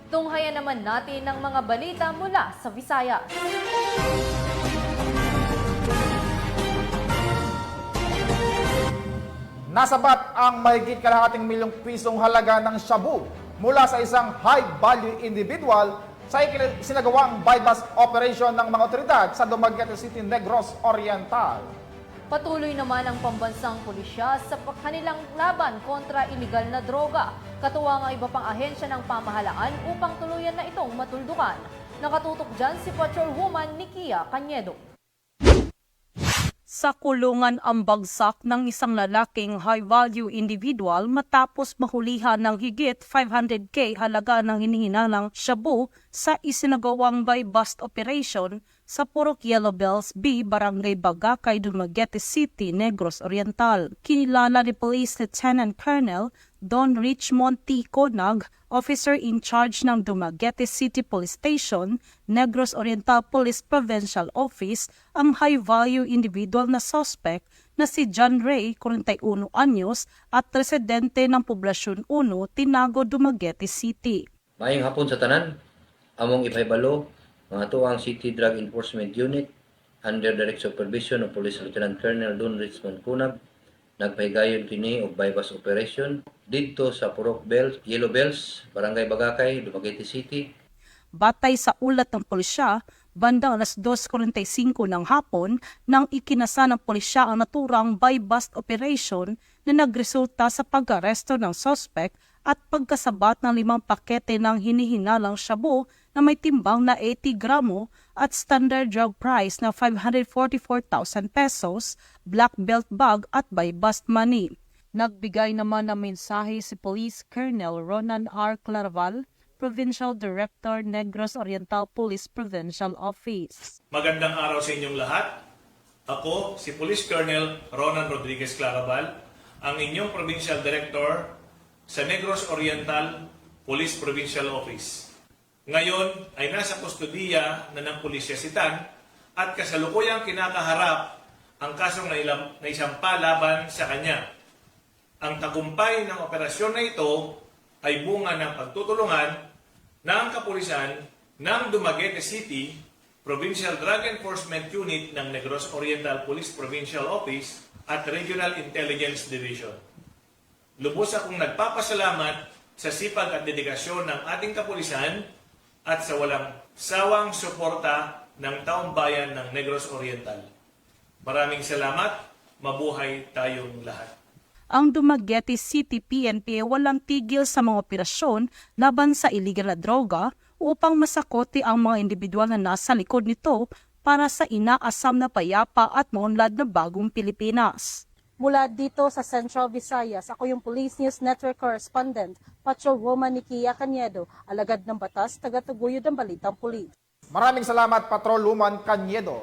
Tunghayan naman natin ng mga balita mula sa Visayas. Nasabat ang mahigit kalahating milyong pisong halaga ng shabu mula sa isang high-value individual sa isinagawang bypass operation ng mga otoridad sa Dumaguete City, Negros Oriental. Patuloy naman ang pambansang pulisya sa kanilang laban kontra iligal na droga, katuwang ang iba pang ahensya ng pamahalaan upang tuluyan na itong matuldukan. Nakatutok dyan si Patrolwoman Nikia Cañedo. Sa kulungan ang bagsak ng isang lalaking high-value individual matapos mahulihan ng higit 500K halaga ng hinihinalang shabu sa isinagawang by-bust operation sa Purok Yellow Bells B, Barangay Bagakay, Dumaguete City, Negros Oriental. Kinilala ni Police Lieutenant Colonel Don Richmond T. Conag, Officer in Charge ng Dumaguete City Police Station, Negros Oriental Police Provincial Office, ang high-value individual na suspect na si John Ray, 41 anyos, at residente ng Poblasyon 1, Tinago, Dumaguete City. Maayong hapon sa tanan, among ipaibalo, mga tuwang City Drug Enforcement Unit, under direct supervision of Police Lieutenant Colonel Don Richmond Conag, nagpahigayon kini og bypass operation didto sa Purok Yellow Bells, Barangay Bagakay, Dumaguete City. Batay sa ulat ng pulisya, bandang alas 2:45 ng hapon nang ikinasa ng pulisya ang naturang by-bust operation na nagresulta sa pag-aresto ng suspect at pagkasabat ng 5 pakete ng hinihinalang shabu na may timbang na 80 gramo at standard drug price na 544,000 pesos, black belt bag at by-bust money. Nagbigay naman ng mensahe si Police Colonel Ronan R. Claraval, Provincial Director, Negros Oriental Police Provincial Office. Magandang araw sa inyong lahat. Ako, si Police Colonel Ronan Rodriguez Claraval, ang inyong Provincial Director sa Negros Oriental Police Provincial Office. Ngayon ay nasa kustodiya na ng Pulisya si Tan at kasalukuyang kinakaharap ang kasong naisampa laban sa kanya. Ang tagumpay ng operasyon na ito ay bunga ng pagtutulungan ng kapulisan ng Dumaguete City Provincial Drug Enforcement Unit ng Negros Oriental Police Provincial Office at Regional Intelligence Division. Lubos akong nagpapasalamat sa sipag at dedikasyon ng ating kapulisan at sa walang sawang suporta ng taong bayan ng Negros Oriental. Maraming salamat, mabuhay tayong lahat. Ang Dumaguete City PNP walang tigil sa mga operasyon laban sa iligal na droga upang masakoti ang mga individual na nasa likod nito para sa inaasam na payapa at maunlad na bagong Pilipinas. Mula dito sa Central Visayas, ako yung Police News Network Correspondent, Patrolwoman Nikia Cañedo, alagad ng batas, tagataguyod ng balitang pulis. Maraming salamat, Patrolwoman Cañedo.